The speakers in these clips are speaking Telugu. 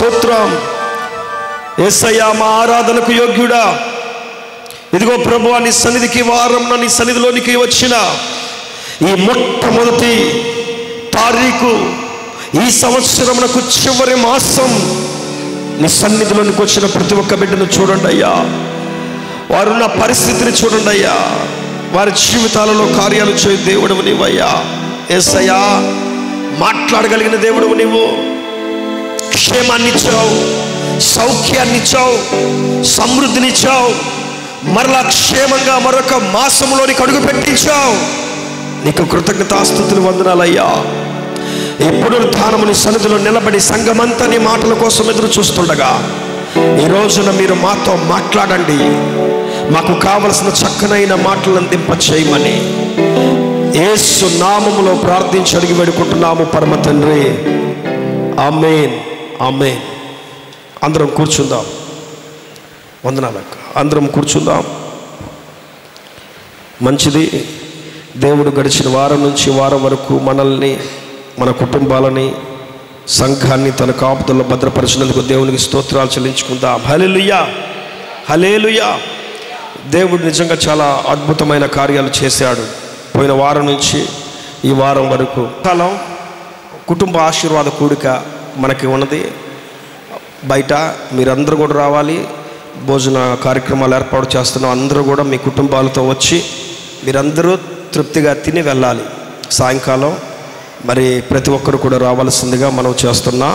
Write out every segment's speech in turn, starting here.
స్తోత్రం. యేసయ్యా మా ఆరాధనకు యోగ్యుడా. ఇదిగో ప్రభువా, నీ సన్నిధికి వారం నీ సన్నిధిలోనికి వచ్చిన ఈ మొట్టమొదటి తారీఖు ఈ సంవత్సరమునకు చివరి మాసం నీ సన్నిధిలోనికి వచ్చిన ప్రతి ఒక్క బిడ్డను చూడండి అయ్యా. వారున్న పరిస్థితిని చూడండి అయ్యా. వారి జీవితాలలో కార్యాలు చేయ దేవుడవు నీవయ్యా. యేసయ్యా, మాట్లాడగలిగిన దేవుడవు నీవు. క్షేమాన్ని ఇచ్చావు, సౌఖ్యాన్ని ఇచ్చావు, సమృద్ధినిచ్చావు. మరలా క్షేమంగా మరొక మాసంలోనికి అడుగు పెట్టించావు. నీకు కృతజ్ఞతాస్తుతులు వందనాలయ్యా. ఈ పునరుద్ధానముని సన్నిధిలో నిలబడి సంఘమంతా నీ మాటల కోసం ఎదురు చూస్తుండగా ఈ రోజున మీరు మాతో మాట్లాడండి. మాకు కావలసిన చక్కనైన మాటలను అందింప చేయమని యేసు నామములో ప్రార్థించి అడిగి వేడుకుంటున్నాము పరమ తండ్రి. ఆమేన్, ఆమేన్. అందరం కూర్చుందాం. వందనాలక్క. అందరం కూర్చుందాం. మంచిది. దేవుడు గడిచిన వారం నుంచి వారం వరకు మనల్ని, మన కుటుంబాలని, సంఘాన్ని తన కాపుదల్లో భద్రపరిచినందుకు దేవునికి స్తోత్రాలు చెల్లించుకుందాం. హల్లెలూయా, హల్లెలూయా. దేవుడు నిజంగా చాలా అద్భుతమైన కార్యాలు చేశాడు. పోయిన వారం నుంచి ఈ వారం వరకు కాలం కుటుంబ ఆశీర్వాద కూడిక మనకి ఉన్నది. బయట మీరందరూ కూడా రావాలి. భోజన కార్యక్రమాలు ఏర్పాటు చేస్తున్నాం. అందరూ కూడా మీ కుటుంబాలతో వచ్చి మీరందరూ తృప్తిగా తిని వెళ్ళాలి. సాయంకాలం మరి ప్రతి ఒక్కరు కూడా రావాల్సిందిగా మనం చేస్తున్నా.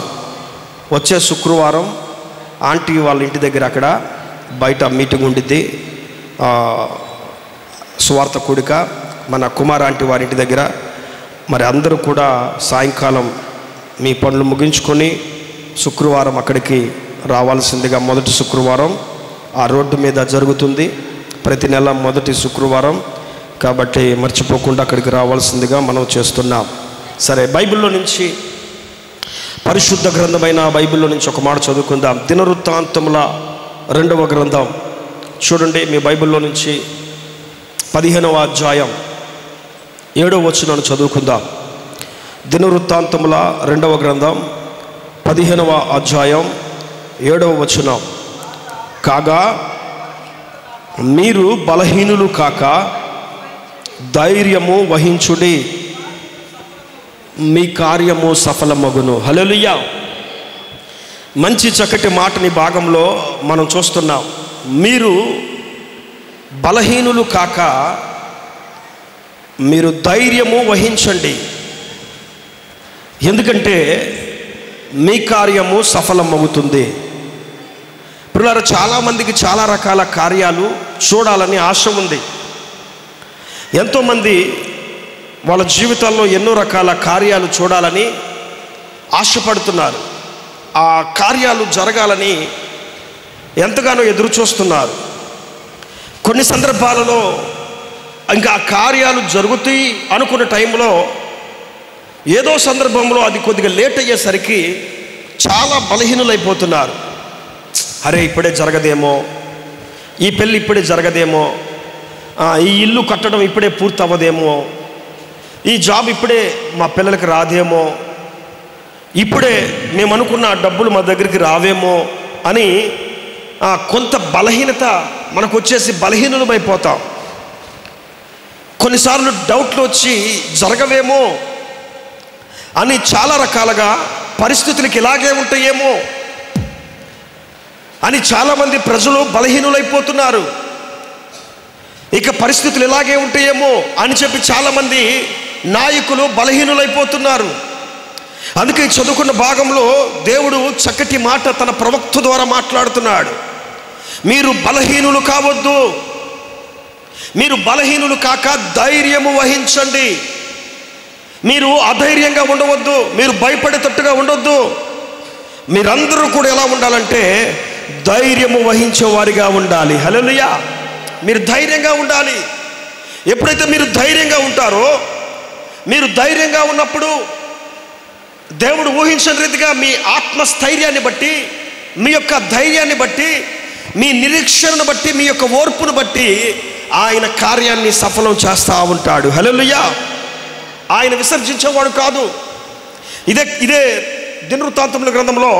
వచ్చే శుక్రవారం ఆంటీ వాళ్ళ ఇంటి దగ్గర అక్కడ బయట మీటింగ్ ఉండిద్ది. సువార్త కూడిక మన కుమార్ ఆంటీ వారి ఇంటి దగ్గర. మరి అందరూ కూడా సాయంకాలం మీ పనులు ముగించుకొని శుక్రవారం అక్కడికి రావాల్సిందిగా. మొదటి శుక్రవారం ఆ రోడ్డు మీద జరుగుతుంది ప్రతి నెల మొదటి శుక్రవారం. కాబట్టి మర్చిపోకుండా అక్కడికి రావాల్సిందిగా మనం చేస్తున్నాం. సరే, బైబిల్లో నుంచి, పరిశుద్ధ గ్రంథమైన బైబిల్లో నుంచి ఒక మాట చదువుకుందాం. దినవృత్తాంతముల 2వ గ్రంథం చూడండి. మీ బైబిల్లో నుంచి 15వ అధ్యాయం 7వ వచనాన్ని చదువుకుందాం. దినవృత్తాంతముల 2వ గ్రంథం 15వ అధ్యాయం 7వ వచనం. కాగా మీరు బలహీనులు కాక ధైర్యము వహించుడి, మీ కార్యము సఫలమగును. హల్లెలూయా. మంచి చక్కటి మాటని భాగంలో మనం చూస్తున్నాం. మీరు బలహీనులు కాక మీరు ధైర్యము వహించండి, ఎందుకంటే మీ కార్యము సఫలమవుతుంది. పిల్లలు, చాలామందికి చాలా రకాల కార్యాలు చూడాలని ఆశ ఉంది. ఎంతోమంది వాళ్ళ జీవితాల్లో ఎన్నో రకాల కార్యాలు చూడాలని ఆశపడుతున్నారు. ఆ కార్యాలు జరగాలని ఎంతగానో ఎదురు చూస్తున్నారు. కొన్ని సందర్భాలలో ఇంకా ఆ కార్యాలు జరుగుతాయి అనుకున్న టైంలో ఏదో సందర్భంలో అది కొద్దిగా లేట్ అయ్యేసరికి చాలా బలహీనులైపోతున్నారు. అరే, ఇప్పుడే జరగదేమో, ఈ పెళ్ళి ఇప్పుడే జరగదేమో, ఈ ఇల్లు కట్టడం ఇప్పుడే పూర్తి అవ్వదేమో, ఈ జాబ్ ఇప్పుడే మా పిల్లలకి రాదేమో, ఇప్పుడే మేము అనుకున్న డబ్బులు మా దగ్గరికి రావేమో అని కొంత బలహీనత మనకు వచ్చేసి బలహీనులమైపోతాం. కొన్నిసార్లు డౌట్లు వచ్చి జరగవేమో అని చాలా రకాలుగా పరిస్థితులకి ఇలాగే ఉంటాయేమో అని చాలామంది ప్రజలు బలహీనులైపోతున్నారు. ఇక పరిస్థితులు ఇలాగే ఉంటాయేమో అని చెప్పి చాలామంది నాయకులు బలహీనులైపోతున్నారు. అందుకే చదువుకున్న భాగంలో దేవుడు చక్కటి మాట తన ప్రవక్త ద్వారా మాట్లాడుతున్నాడు. మీరు బలహీనులు కావద్దు, మీరు బలహీనులు కాక ధైర్యము వహించండి. మీరు అధైర్యంగా ఉండవద్దు, మీరు భయపడేటట్టుగా ఉండొద్దు. మీరందరూ కూడా ఎలా ఉండాలంటే ధైర్యము వహించే వారిగా ఉండాలి. హల్లెలూయా. మీరు ధైర్యంగా ఉండాలి. ఎప్పుడైతే మీరు ధైర్యంగా ఉంటారో, మీరు ధైర్యంగా ఉన్నప్పుడు దేవుడు ఊహించిన రీతిగా మీ ఆత్మస్థైర్యాన్ని బట్టి, మీ యొక్క ధైర్యాన్ని బట్టి, మీ నిరీక్షణను బట్టి, మీ యొక్క ఓర్పును బట్టి ఆయన కార్యాన్ని సఫలం చేస్తూ ఉంటాడు. హల్లెలూయా. ఆయన విసర్జించేవాడు కాదు. ఇదే దినవృత్తాంతముల గ్రంథంలో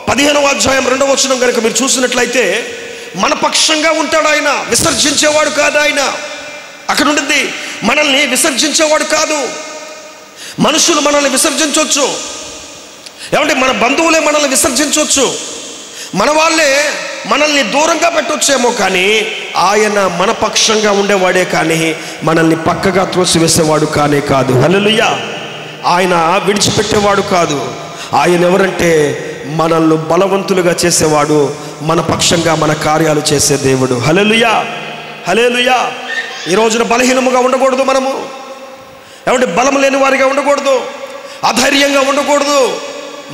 15వ అధ్యాయం 2వ వచనం కనుక మీరు చూసినట్లయితే, మన పక్షంగా ఉంటాడు ఆయన, విసర్జించేవాడు కాదు ఆయన. అక్కడ ఉండింది, మనల్ని విసర్జించేవాడు కాదు. మనుషులు మనల్ని విసర్జించవచ్చు, ఏమంటే మన బంధువులే మనల్ని విసర్జించవచ్చు, మన వాళ్ళే మనల్ని దూరంగా పెట్టొచ్చేమో, కానీ ఆయన మన పక్షంగా ఉండేవాడే కానీ మనల్ని పక్కగా త్రోసివేసేవాడు కానే కాదు. హల్లెలూయా. ఆయన విడిచిపెట్టేవాడు కాదు. ఆయన ఎవరంటే మనల్ని బలవంతులుగా చేసేవాడు, మన పక్షంగా మన కార్యాలు చేసే దేవుడు. హల్లెలూయా, హల్లెలూయా. ఈ రోజున బలహీనముగా ఉండకూడదు, మనము ఏమంటే బలం లేని వారిగా ఉండకూడదు, అధైర్యంగా ఉండకూడదు,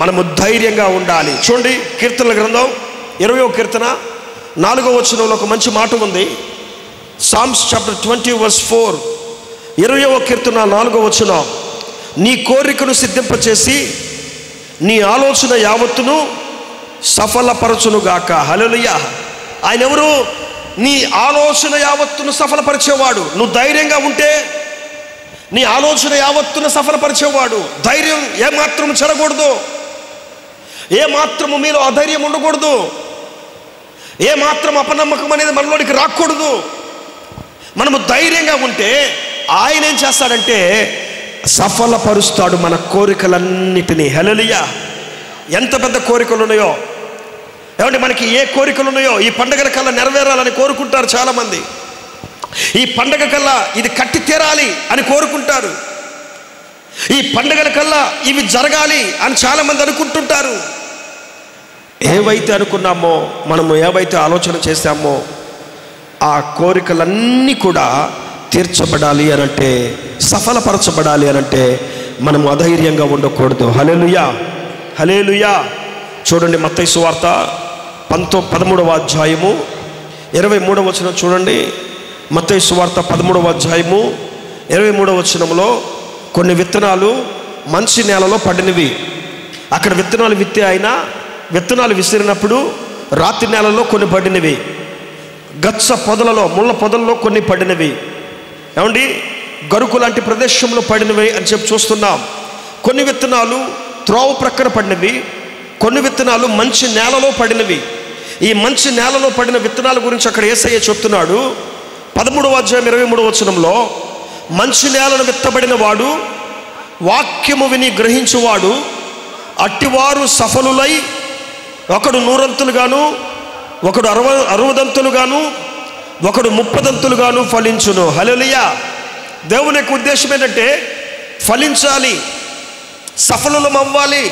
మనము ధైర్యంగా ఉండాలి. చూడండి, కీర్తనల గ్రంథం 20వ కీర్తన 4వ వచనంలో ఒక మంచి మాట ఉంది. సామ్స్ చాప్టర్ 20 verse 4, 20వ కీర్తన 4వ వచనం, నీ కోరికను సిద్ధింపచేసి నీ ఆలోచన యావత్తును సఫలపరచునుగాక. హల్లెలూయా. ఆయన ఎవరు? నీ ఆలోచన యావత్తును సఫలపరిచేవాడు. నువ్వు ధైర్యంగా ఉంటే నీ ఆలోచన యావత్తును సఫలపరిచేవాడు. ధైర్యం ఏమాత్రం చెడకూడదు, ఏమాత్రము మీలో అధైర్యం ఉండకూడదు, ఏమాత్రం అపనమ్మకం అనేది మనలోనికి రాకూడదు. మనము ధైర్యంగా ఉంటే ఆయన ఏం చేస్తాడంటే సఫలపరుస్తాడు మన కోరికలన్నిటినీ. హల్లెలూయా. ఎంత పెద్ద కోరికలు ఉన్నాయో, ఏమంటే మనకి ఏ కోరికలు ఉన్నాయో ఈ పండగల కల్లా నెరవేరాలని కోరుకుంటారు చాలామంది. ఈ పండగ కల్లా ఇది కట్టి తీరాలి అని కోరుకుంటారు. ఈ పండగల కల్లా ఇవి జరగాలి అని చాలామంది అనుకుంటుంటారు. ఏవైతే అనుకున్నామో, మనము ఏవైతే ఆలోచన చేశామో ఆ కోరికలన్నీ కూడా తీర్చబడాలి అనంటే, సఫలపరచబడాలి అనంటే మనము అధైర్యంగా ఉండకూడదు. హల్లెలూయా, హల్లెలూయా. చూడండి, మత్తయి సువార్త 13వ అధ్యాయము 23వ వచనం చూడండి. మత్తయి సువార్త 13వ అధ్యాయము 23వ వచనంలో, కొన్ని విత్తనాలు మంచి నేలలో పడినవి. అక్కడ విత్తనాలు విత్తే ఆయన విత్తనాలు విసిరినప్పుడు రాతి నేలలో కొన్ని పడినవి, గచ్చ పొదలలో ముళ్ళ పొదలలో కొన్ని పడినవి, ఏమండి గరుకు లాంటి ప్రదేశంలో పడినవి అని చెప్పి చూస్తున్నాం. కొన్ని విత్తనాలు త్రోవ ప్రక్కన పడినవి, కొన్ని విత్తనాలు మంచి నేలలో పడినవి. ఈ మంచి నేలలో పడిన విత్తనాల గురించి అక్కడ యేసయ్య చెప్తున్నాడు. 13వ అధ్యాయం 23వ వచనంలో, మంచి నేలను విత్తబడిన వాడు వాక్యము విని గ్రహించువాడు, అట్టివారు సఫలులై ఒకడు 100 ఒకడు 60 ఒకడు 30 ఫలించును. హల్లెలూయా. దేవుని యొక్క ఉద్దేశం ఏంటంటే ఫలించాలి, సఫలులం అవ్వాలి.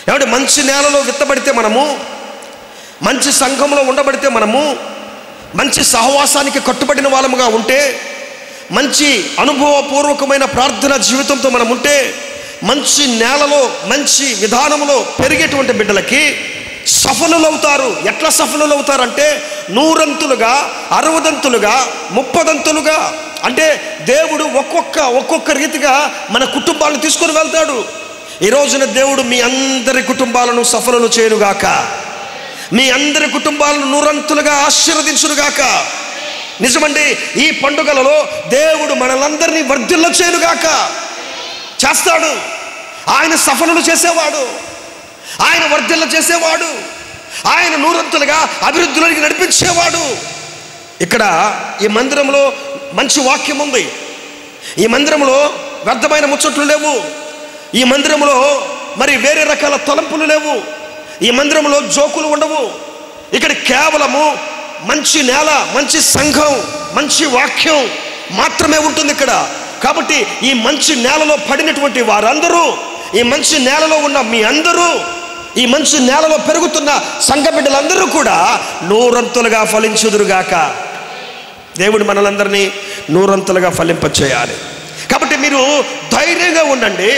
ఏమంటే మంచి నేలలో విత్తబడితే మనము, మంచి సంఘంలో ఉండబడితే మనము, మంచి సహవాసానికి కట్టుబడిన వాళ్ళముగా ఉంటే, మంచి అనుభవపూర్వకమైన ప్రార్థన జీవితంతో మనం ఉంటే, మంచి నేలలో మంచి విధానంలో పెరిగేటువంటి బిడ్డలకి సఫలులవుతారు. ఎట్లా సఫలులవుతారంటే 100 60 30 అంటే దేవుడు ఒక్కొక్క రీతిగా మన కుటుంబాలను తీసుకొని వెళ్తాడు. ఈ రోజున దేవుడు మీ అందరి కుటుంబాలను సఫలులు చేయనుగాక, మీ అందరి కుటుంబాలను 100 ఆశీర్వదించునుగాక. నిజమండి, ఈ పండుగలలో దేవుడు మనలందరినీ వర్ధిల్ల చేయనుగాక. చేస్తాడు. ఆయన సఫలులు చేసేవాడు, ఆయన వర్ధిల్ల చేసేవాడు, ఆయన 100 అభివృద్ధిలోకి నడిపించేవాడు. ఇక్కడ ఈ మందిరంలో మంచి వాక్యం ఉంది. ఈ మందిరంలో వ్యర్థమైన ముచ్చట్లు లేవు. ఈ మందిరంలో మరి వేరే రకాల తలంపులు లేవు. ఈ మందిరంలో జోకులు ఉండవు. ఇక్కడ కేవలము మంచి నేల, మంచి సంఘం, మంచి వాక్యం మాత్రమే ఉంటుంది ఇక్కడ. కాబట్టి ఈ మంచి నేలలో పడినటువంటి వారందరూ, ఈ మంచి నేలలో ఉన్న మీ అందరూ, ఈ మంచి నేలలో పెరుగుతున్న సంఘ బిడ్డలందరూ కూడా 100 ఫలించుదురుగాక. దేవుడు మనలందరినీ 100 ఫలింపచేయాలి. కాబట్టి మీరు ధైర్యంగా ఉండండి.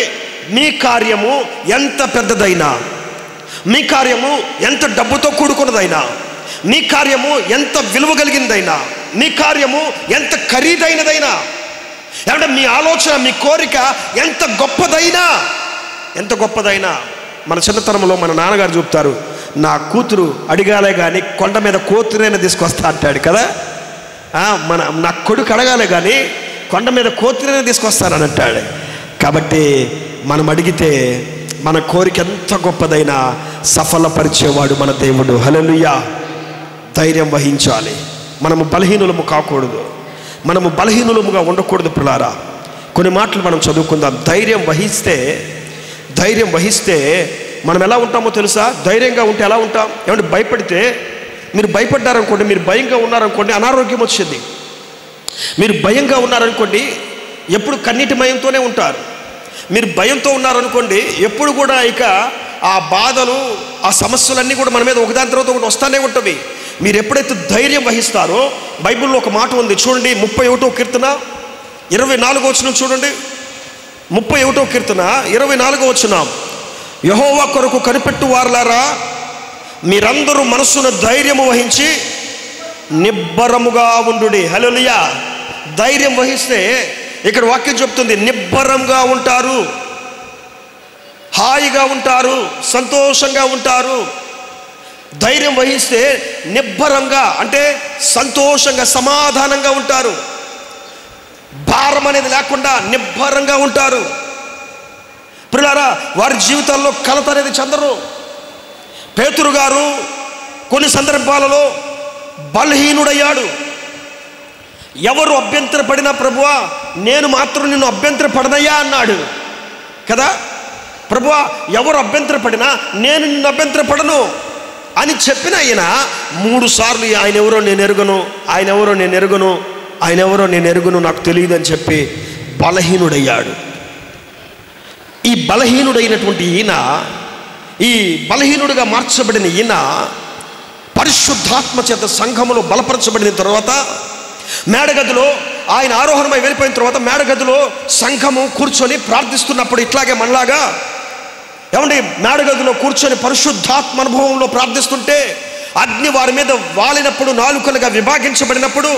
మీ కార్యము ఎంత పెద్దదైనా, మీ కార్యము ఎంత డబ్బుతో కూడుకున్నదైనా, మీ కార్యము ఎంత విలువ కలిగిందైనా, మీ కార్యము ఎంత ఖరీదైనదైనా, ఏమంటే మీ ఆలోచన, మీ కోరిక ఎంత గొప్పదైనా, మన చిన్నతనంలో మన నాన్నగారు చెప్తారు, నా కూతురు అడిగాలే కానీ కొండ మీద కోతురైనా తీసుకొస్తా అంటాడు కదా. నా కొడుకు అడగాలే కానీ కొండ మీద కోతురైనా తీసుకొస్తానని అంటాడు. కాబట్టి మనం అడిగితే మన కోరిక ఎంత గొప్పదైనా సఫలపరిచేవాడు మన దేవుడు. హల్లెలూయా. ధైర్యం వహించాలి. మనము బలహీనులము కాకూడదు, మనము బలహీనులముగా ఉండకూడదు. పిల్లారా, కొన్ని మాటలు మనం చదువుకుందాం. ధైర్యం వహిస్తే మనం ఎలా ఉంటామో తెలుసా? ధైర్యంగా ఉంటే ఎలా ఉంటాం? ఏమంటే భయపడితే, మీరు భయపడ్డారనుకోండి, మీరు భయంగా ఉన్నారనుకోండి, అనారోగ్యం వచ్చింది. మీరు భయంగా ఉన్నారనుకోండి, ఎప్పుడు కన్నీటి భయంతోనే ఉంటారు. మీరు భయంతో ఉన్నారనుకోండి, ఎప్పుడు కూడా ఇక ఆ బాధలు, ఆ సమస్యలన్నీ కూడా మన మీద ఒకదాని తర్వాత ఒకటి వస్తూనే ఉంటవి. మీరు ఎప్పుడైతే ధైర్యం వహిస్తారో, బైబిల్లో ఒక మాట ఉంది చూడండి, 31వ కీర్తన 24వ వచనం చూడండి. 31వ కీర్తన 24వ వచనం. యెహోవా కొరకు కనిపెట్టు వారలారా, మీరందరూ మనస్సును ధైర్యము వహించి నిబ్బరముగా ఉండుడి. హల్లెలూయా. ధైర్యం వహిస్తే ఇక్కడ వాక్యం చెప్తుంది, నిబ్బరంగా ఉంటారు, హాయిగా ఉంటారు, సంతోషంగా ఉంటారు. ధైర్యం వహిస్తే నిబ్బరంగా అంటే సంతోషంగా, సమాధానంగా ఉంటారు. భారం అనేది లేకుండా నిబ్బరంగా ఉంటారు. ప్రియులారా, వారి జీవితాల్లో కలత అనేది చెందరు. పేతురు గారు కొన్ని సందర్భాలలో బలహీనుడయ్యాడు. ఎవరు అభ్యంతరపడినా, ప్రభువా నేను మాత్రం నిన్ను అభ్యంతరపడనయ్యా అన్నాడు కదా. ప్రభువా ఎవరు అభ్యంతరపడినా నేను నిన్ను అభ్యంతరపడను అని చెప్పిన ఆయన 3 సార్లు ఆయన ఎవరో నేను ఎరుగను, నాకు తెలియదు అని చెప్పి బలహీనుడయ్యాడు. ఈ బలహీనుడైనటువంటి ఈయన, ఈ బలహీనుడిగా మార్చబడిన ఈయన పరిశుద్ధాత్మ చేత సంఘములో బలపరచబడిన తర్వాత, మేడగదిలో ఆయన ఆరోహణమై వెళ్ళిపోయిన తర్వాత మేడగదిలో సంఘము కూర్చొని ప్రార్థిస్తున్నప్పుడు ఇట్లాగే మనలాగా ఏమండి మేడగదిలో కూర్చొని పరిశుద్ధాత్మ అనుభవంలో ప్రార్థిస్తుంటే అగ్ని వారి మీద వాలినప్పుడు, నాలుకలుగా విభాగించబడినప్పుడు,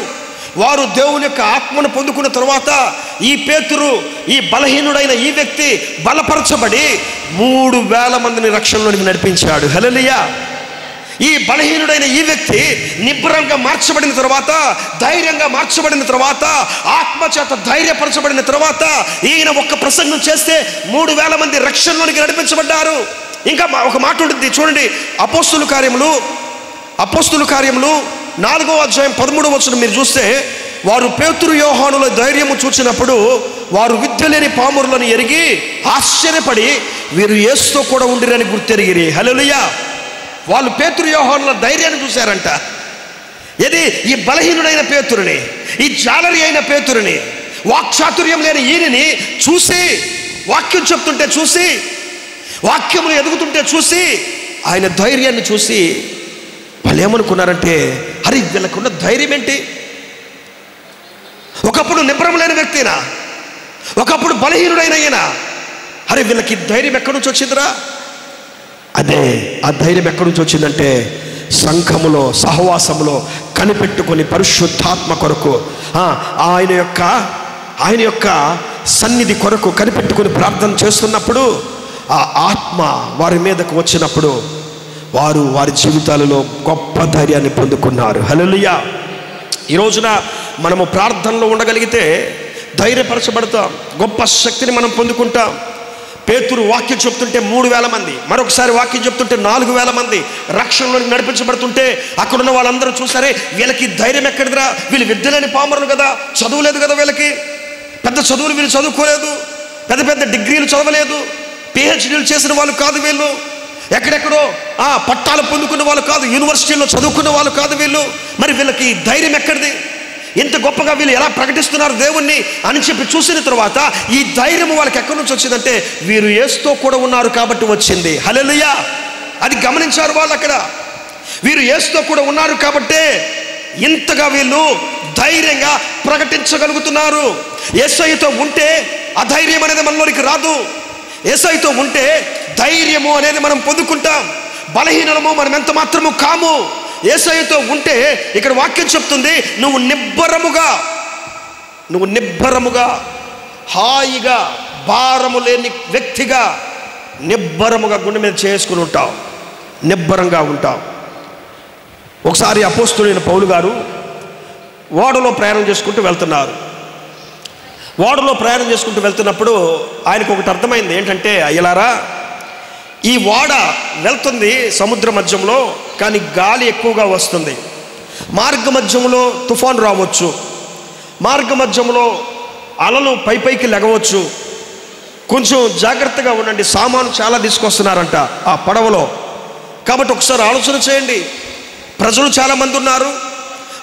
వారు దేవుని యొక్క ఆత్మను పొందుకున్న తర్వాత ఈ పేతురు, ఈ బలహీనుడైన ఈ వ్యక్తి బలపరచబడి 3,000 మందిని రక్షణలోనికి నడిపించాడు. హల్లెలూయా. ఈ బలహీనుడైన ఈ వ్యక్తి నిబ్బరంగా మార్చబడిన తర్వాత, ధైర్యంగా మార్చబడిన తర్వాత, ఆత్మచేత ధైర్యపరచబడిన తర్వాత ఈయన ఒక్క ప్రసంగం చేస్తే 3,000 మంది రక్షణలోనికి నడిపించబడ్డారు. ఇంకా ఒక మాట ఉంటుంది చూడండి, అపోస్తుల కార్యములు 4వ అధ్యాయం 13వ వచనం మీరు చూస్తే, వారు పేతురు యోహానుల ధైర్యము చూచినప్పుడు వారు విద్య లేని పామరులను ఎరిగి ఆశ్చర్యపడి వీరు యేసుతో కూడా ఉండిరని గుర్తెరిగిరి. హల్లెలూయా. వాళ్ళు పేతురు యోహానుల ధైర్యాన్ని చూశారంట. ఇది ఈ బలహీనుడైన పేతురుని, ఈ జాలరి అయిన పేతురుని, వాక్చాతుర్యం లేని ఈయనని చూసి, వాక్యం చెప్తుంటే చూసి, వాక్యములు ఎదుగుతుంటే చూసి, ఆయన ధైర్యాన్ని చూసి వాళ్ళు ఏమనుకున్నారంటే, అరే వీళ్ళకున్న ధైర్యం ఏంటి? ఒకప్పుడు నిబ్బరం లేని వ్యక్తినా, ఒకప్పుడు బలహీనుడైన ఈయన, అరే వీళ్ళకి ధైర్యం ఎక్కడి నుంచి వచ్చిందిరా? అదే ఆ ధైర్యం ఎక్కడి నుంచి వచ్చిందంటే, సంఘములో సహవాసములో కనిపెట్టుకొని పరిశుద్ధాత్మ కొరకు, ఆయన యొక్క సన్నిధి కొరకు కనిపెట్టుకొని ప్రార్థన చేస్తున్నప్పుడు ఆ ఆత్మ వారి మీదకు వచ్చినప్పుడు వారి జీవితాలలో గొప్ప ధైర్యాన్ని పొందుకున్నారు. హల్లెలూయా. ఈ రోజున మనము ప్రార్థనలో ఉండగలిగితే ధైర్యపరచబడతాం, గొప్ప శక్తిని మనం పొందుకుంటాం. పేతురు వాక్యం చెప్తుంటే 3,000 మంది, మరొకసారి వాక్యం చెప్తుంటే 4,000 మంది రక్షణలోకి నడిపించబడుతుంటే అక్కడున్న వాళ్ళందరూ చూసారే, వీళ్ళకి ధైర్యం ఎక్కడిదిరా? వీళ్ళు విద్యలేని పామరులు కదా, చదువులేదు కదా, వీళ్ళకి పెద్ద చదువులు వీళ్ళు చదువుకోలేదు, పెద్ద డిగ్రీలు చదవలేదు, పిహెచ్డీలు చేసిన వాళ్ళు కాదు వీళ్ళు, ఎక్కడెక్కడో పట్టాలు పొందుకున్న వాళ్ళు కాదు, యూనివర్సిటీలో చదువుకున్న వాళ్ళు కాదు వీళ్ళు. మరి వీళ్ళకి ధైర్యం ఎక్కడిది? ఇంత గొప్పగా వీళ్ళు ఎలా ప్రకటిస్తున్నారు దేవుణ్ణి అని చెప్పి చూసిన తర్వాత ఈ ధైర్యం వాళ్ళకి ఎక్కడి నుంచి వచ్చిందంటే, వీరు యేసుతో కూడా ఉన్నారు కాబట్టి వచ్చింది. హల్లెలూయా. అది గమనించారు వాళ్ళు. అక్కడ వీరు యేసుతో కూడా ఉన్నారు కాబట్టే ఇంతగా వీళ్ళు ధైర్యంగా ప్రకటించగలుగుతున్నారు. యేసయ్యతో ఉంటే అధైర్యం అనేది మనలోనికి రాదు. యేసయ్యతో ఉంటే ధైర్యము అనేది మనం పొందుకుంటాం. బలహీనము మనం ఎంత మాత్రము కాము. యేసయ్యతో ఉంటే ఇక్కడ వాక్యం చెప్తుంది, నువ్వు నిబ్బరముగా హాయిగా భారము లేని వ్యక్తిగా నిబ్బరముగా గుండె మీద చేసుకుని ఉంటావు, నిబ్బరంగా ఉంటావు. ఒకసారి అపోస్తలుడైన పౌలు గారు ఓడలో ప్రయాణం చేసుకుంటూ వెళ్తున్నారు. ఓడలో ప్రయాణం చేసుకుంటూ వెళ్తున్నప్పుడు ఆయనకు ఒకటి అర్థమైంది. ఏంటంటే, అయ్యలారా, ఈ ఓడ వెళ్తుంది సముద్ర మధ్యంలో, కానీ గాలి ఎక్కువగా వస్తుంది. మార్గ మధ్యంలో తుఫాను రావచ్చు, మార్గ మధ్యంలో అలలు పైకి లెగవచ్చు. కొంచెం జాగ్రత్తగా ఉండండి. సామాను చాలా తీసుకొస్తున్నారంట ఆ పడవలో. కాబట్టి ఒకసారి ఆలోచన చేయండి. ప్రజలు చాలామంది ఉన్నారు,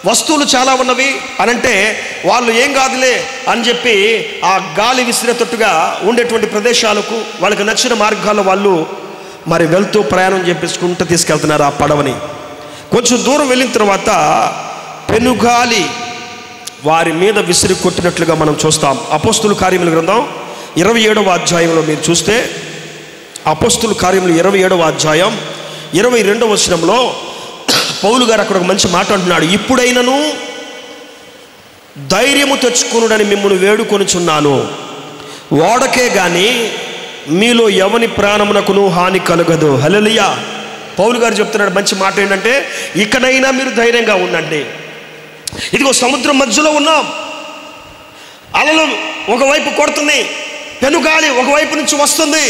వస్తువులు చాలా ఉన్నవి అనంటే వాళ్ళు ఏం కాదులే అని చెప్పి ఆ గాలి విసిరేటట్టుగా ఉండేటువంటి ప్రదేశాలకు వాళ్ళకి నచ్చిన మార్గాల్లో వాళ్ళు మరి వెళ్తూ ప్రయాణం చేపించుకుంటూ తీసుకెళ్తున్నారు ఆ పడవని. కొంచెం దూరం వెళ్ళిన తర్వాత పెనుగాలి వారి మీద విసిరి కొట్టినట్లుగా మనం చూస్తాం. అపోస్తుల కార్యముల గ్రంథం 27వ అధ్యాయంలో మీరు చూస్తే, అపోస్తుల కార్యములు 27వ అధ్యాయం 22వ వచనంలో పౌలు గారు అక్కడ ఒక మంచి మాట అంటున్నాడు. ఇప్పుడైనను ధైర్యము తెచ్చుకొనుడని మిమ్మల్ని వేడుకొనుచున్నాను, ఓడకే గాని మీలో ఎవని ప్రాణమునకును హాని కలుగదు. హల్లెలూయా. పౌలు గారు చెప్తున్నాడు మంచి మాట ఏంటంటే, ఇకనైనా మీరు ధైర్యంగా ఉండండి. ఇదిగో సముద్రం మధ్యలో ఉన్నాం, అలలు ఒకవైపు కొడుతుంది, పెనుగాలి ఒకవైపు నుంచి వస్తుంది,